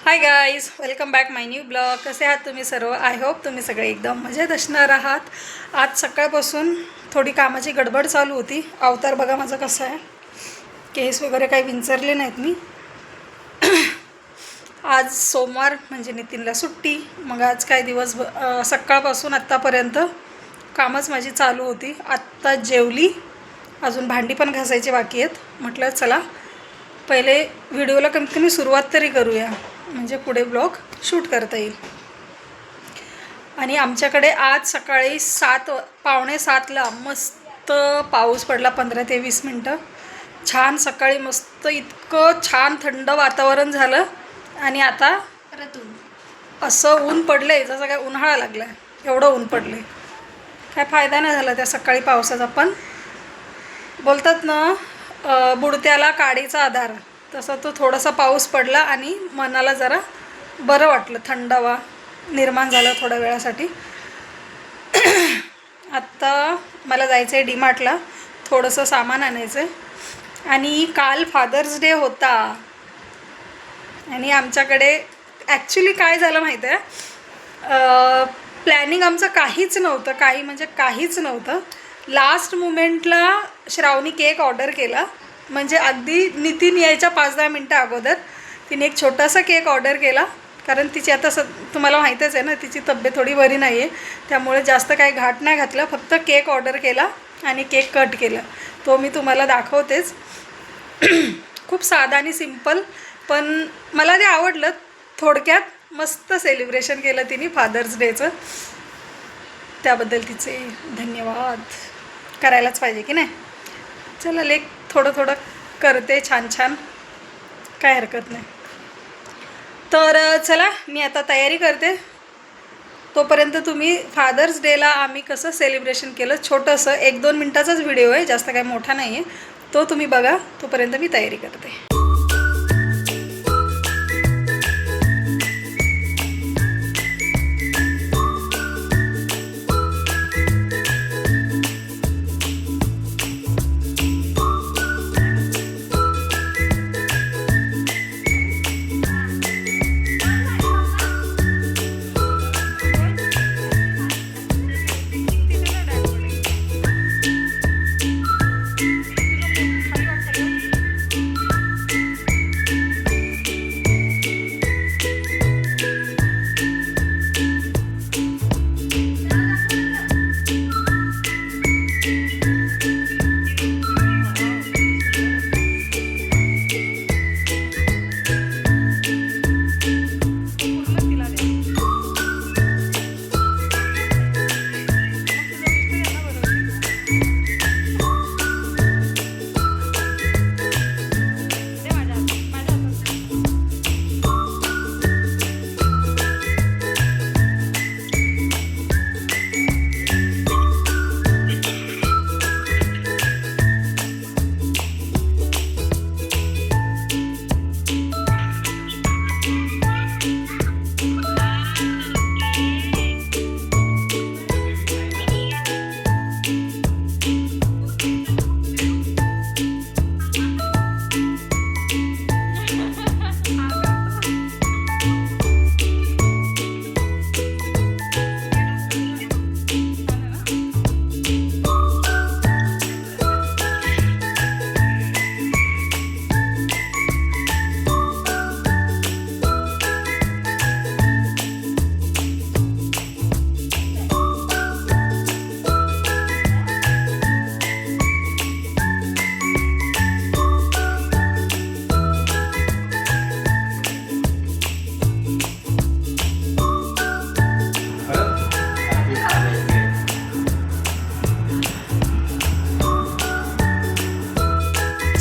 Hi guys, welcome back my new blog. कसे आहात तुम्ही सर्व? आय होप तुम्ही सगळे एकदम मजेत असणार आहात. आज सकाळपासून थोडी कामाची गडबड चालू होती. अवतार बघा माझं कसं आहे, केस वगैरे काही विंचरले नाहीत मी. आज सोमवार म्हणजे नितीनला सुट्टी. मग आज काय दिवस सकाळपासून आत्तापर्यंत कामच माझी चालू होती. आत्ता जेवली, अजून भांडी पण घासायची बाकी आहेत. म्हटलं चला पहिले व्हिडिओला कमीत कमी सुरुवात तरी करूया, म्हणजे पुढे ब्लॉग शूट करता येईल. आणि आमच्याकडे आज सकाळी 6:45ला मस्त पाऊस पडला, 15 ते 20 मिनटं. छान सकाळी मस्त इतकं छान थंड वातावरण झालं. आणि आता परत असं ऊन पडलं आहे जसं काय उन्हाळा लागला आहे, एवढं ऊन पडलं आहे. काय फायदा नाही झाला त्या सकाळी पावसाचा. पण बोलतात ना, बुडत्याला काडीचा आधार, तसा तो थोडासा पाऊस पडला आणि मनाला जरा बरं वाटलं, थंडावा निर्माण झाला थोड्या वेळासाठी. आत्ता मला जायचं आहे डीमार्टला, थोडंसं सामान आणायचं आहे. आणि काल फादर्स डे होता आणि आमच्याकडे ॲक्च्युली काय झालं माहीत आहे, प्लॅनिंग आमचं काहीच नव्हतं, काहीच नव्हतं. लास्ट मुमेंटला श्रावणी केक ऑर्डर केला, म्हणजे अगदी नितीन यायच्या 5-10 मिनटं अगोदर तिने एक छोटासा केक ऑर्डर केला. कारण तिची आता तुम्हाला माहीतच आहे ना, तिची तब्येत थोडी बरी नाही आहे, त्यामुळे जास्त काही घाट नाही घातलं. फक्त केक ऑर्डर केला आणि केक कट केला. तो मी तुम्हाला दाखवतेच. खूप साधा आणि सिम्पल, पण मला ते आवडलं. थोडक्यात मस्त सेलिब्रेशन केलं तिने फादर्स डेचं. त्याबद्दल तिचे धन्यवाद. करायलाच पाहिजे की नाही. चला लेक थोडं करते, छान छान, काय हरकत नाही. तर चला मी आता तयारी करते. तोपर्यंत तुम्ही फादर्स डेला आम्ही कसं सेलिब्रेशन केलं, छोटंसं 1-2 मिनटाचाच व्हिडिओ आहे, जास्त काय मोठा नाही आहे, तो तुम्ही बघा. तोपर्यंत मी तयारी करते.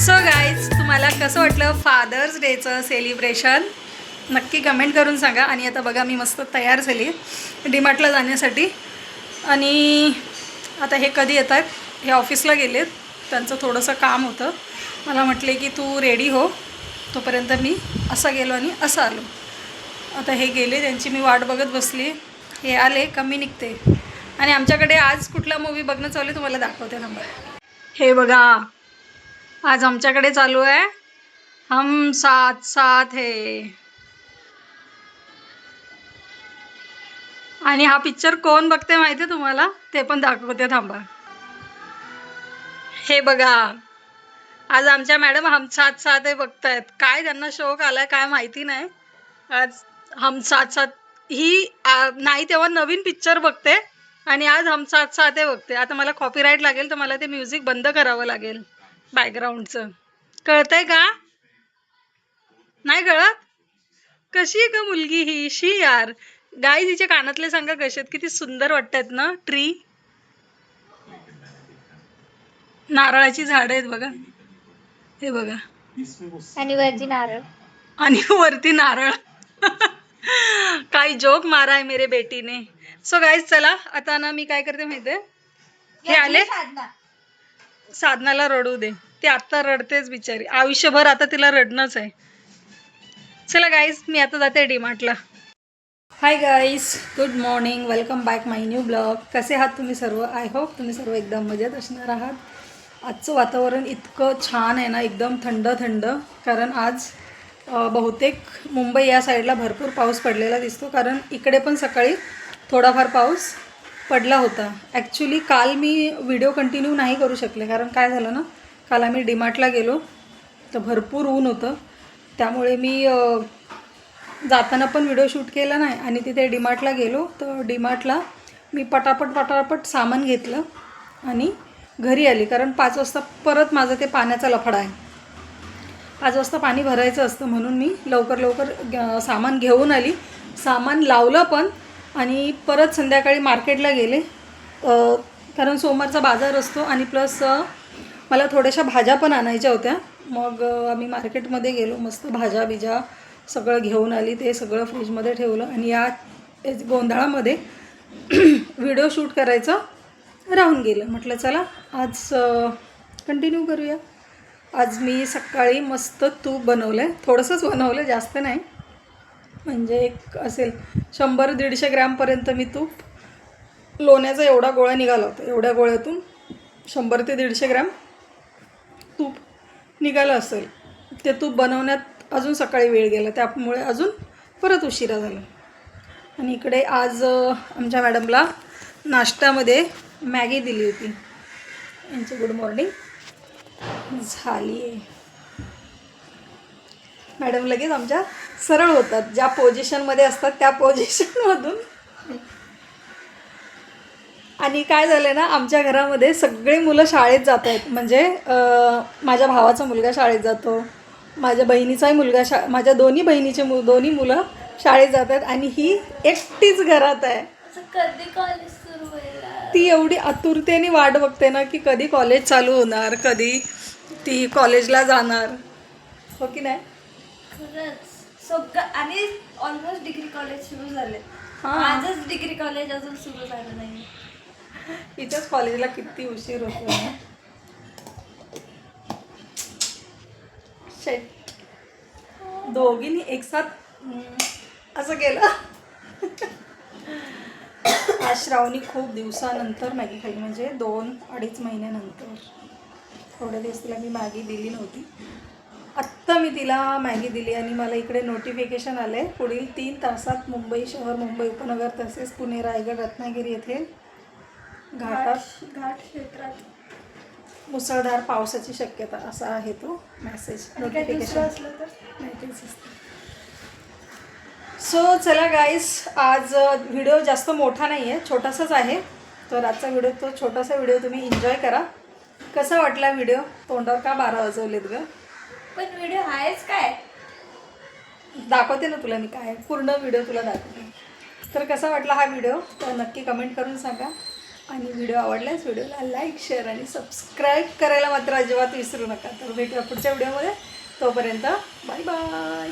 सो गाईज, तुम्हाला कसं वाटलं फादर्स डेचं सेलिब्रेशन नक्की कमेंट करून सांगा. आणि आता बघा मी मस्त तयार झाली डीमार्टला जाण्यासाठी. आणि आता हे कधी येत आहेत, हे ऑफिसला गेलेत, त्यांचं थोडंसं काम होतं. मला म्हटले की तू रेडी हो. तोपर्यंत मी असं गेलो आणि असं आलो. आता हे गेले, त्यांची मी वाट बघत बसली. हे आले का मी निघते. आणि आमच्याकडे आज कुठला मूवी बघणं चालू आहे तुम्हाला दाखवते नंबर. हे बघा, आज आमच्याकडे चालू आहे हम साथ साथ है. आणि हा पिक्चर कोण बघते माहिती आहे तुम्हाला? ते पण दाखवते थांबा. हे बघा, आज आमच्या मॅडम हम साथ साथ हे बघतायत. काय त्यांना शौक आलाय काय माहिती नाही. आज हम साथ साथ ही नाही तेव्हा नवीन पिक्चर बघते आणि आज हम साथ साथ हे बघते. आता मला कॉपीराईट लागेल तर मला ते म्युझिक बंद करावं लागेल बॅकग्राऊंडचं. कळतंय का? नाही कळत? कशी आहे का मुलगी ही? शी यार. गाई तिच्या कानातले सांगा कसे आहेत, किती सुंदर वाटतात ना. ट्री, नारळाची झाडं आहेत बघा. हे बघा. आणि वरती नारळ. आणि वरती नारळ. काही जोक मारा आहे मेरे बेटीने. सो गाईज चला आता ना मी काय करते माहितीये, हे आले. साधनाला रडू दे, ती आता रडतेच बिचारी. आयुष्यभर आता तिला रडणंच आहे. चला गाईज मी आता जाते डीमार्टला. Hi guys, good morning, welcome back my new blog. कसे आहात तुम्ही सर्व? आय होप तुम्ही सर्व एकदम मजेत असणार आहात. आजचं वातावरण इतकं छान आहे ना, एकदम थंड थंड. कारण आज बहुतेक मुंबई या साईडला भरपूर पाऊस पडलेला दिसतो. कारण इकडे पण सकाळी थोडाफार पाऊस पडला होता. ॲक्च्युली काल मी व्हिडिओ कंटिन्यू नाही करू शकले, कारण काय झालं ना, काल आम्ही डीमार्टला गेलो तर भरपूर ऊन होतं. त्यामुळे मी जाताना पण व्हिडिओ शूट केला नाही. आणि तिथे डीमार्टला गेलो तर डीमार्टला मी पटापट सामान घेतलं आणि घरी आली. कारण 5 वाजता परत माझं ते पाण्याचा लफडा आहे. 5 वाजता पाणी भरायचं असतं, म्हणून मी लवकर सामान घेऊन आली. सामान लावलं पण आणि परत संध्याकाळी मार्केटला गेले. कारण सोमवारचा बाजार असतो आणि प्लस मला थोड्याशा भाज्या पण आणायच्या होत्या. मग आम्ही मार्केटमध्ये गेलो, मस्त भाज्या बिज्या सगळं घेऊन आली. ते सगळं फ्रीजमध्ये ठेवलं आणि या गोंधळामध्ये व्हिडिओ शूट करायचं राहून गेलं. म्हटलं चला आज कंटिन्यू करूया. आज मी सकाळी मस्त तूप बनवलं आहे. थोडंसंच बनवलं, जास्त नाही. म्हणजे एक असेल 100-150 ग्रॅमपर्यंत मी तूप, लोण्याचा एवढा गोळा निघाला होता. एवढ्या गोळ्यातून 100 ते 150 ग्रॅम तूप निघालं असेल. ते तूप बनवण्यात अजून सकाळी वेळ गेला, त्यामुळे अजून परत उशिरा झाला. आणि इकडे आज आमच्या मॅडमला नाश्त्यामध्ये मॅगी दिली होती. यांची गुड मॉर्निंग झाली आहे. मॅडम लगेच आमच्या सरळ होतात, ज्या पोझिशनमध्ये असतात त्या पोझिशनमधून. आणि काय झालं ना, आमच्या घरामध्ये सगळे मुलं शाळेत जात आहेत. म्हणजे माझ्या भावाचा मुलगा शाळेत जातो, माझ्या बहिणीचाही मुलगा माझ्या दोन्ही बहिणीचे दोन्ही मुलं शाळेत जात आहेत आणि ही एकटीच घरात आहे. कधी कॉलेज सुरू होईल? ती एवढी आतुरतेने वाट बघते ना की कधी कॉलेज चालू होणार, कधी ती कॉलेजला जाणार. हो की नाही? खरंच सगळं. आणि ऑलमोस्ट डिग्री कॉलेज सुरू झाले. माझंच डिग्री कॉलेज अजून सुरू झालं नाही. तिच्याच कॉलेजला किती उशीर होतो ना. दोघींनी एकसाथ असं केलं. आज श्रावणी खूप दिवसानंतर मॅगी खाल्ली, म्हणजे 2-2.5 महिन्यानंतर. थोड्या दिवस तिला मी मॅगी दिली नव्हती. आत्ता मी तिला मॅगी दिली आणि मला इकडे नोटिफिकेशन आले, पुढील 3 तासात मुंबई शहर, मुंबई उपनगर तसेच पुणे, रायगड, रत्नागिरी येथे घाट क्षेत्रात मुसळधार पावसाची शक्यता, असा आहे तो मेसेज, नोटिफिकेशन. नाही तेच असतं. सो चला गाईस, आज व्हिडिओ जास्त मोठा नाही आहे, छोटासाच आहे. तर आजचा व्हिडिओ, तो छोटासा व्हिडिओ तुम्ही एन्जॉय करा. कसा वाटला व्हिडिओ? तोंडावर का 12 वाजवलेत ग? पण व्हिडिओ आहेच काय, दाखवते ना तुला मी, काय पूर्ण व्हिडिओ तुला दाखवते. तर कसा वाटला हा व्हिडिओ तर नक्की कमेंट करून सांगा. आणि व्हिडिओ आवडल्यास व्हिडिओला लाईक, शेअर आणि सबस्क्राईब करायला मात्र अजिबात विसरू नका. तर भेटूया पुढच्या व्हिडिओमध्ये. तोपर्यंत बाय बाय.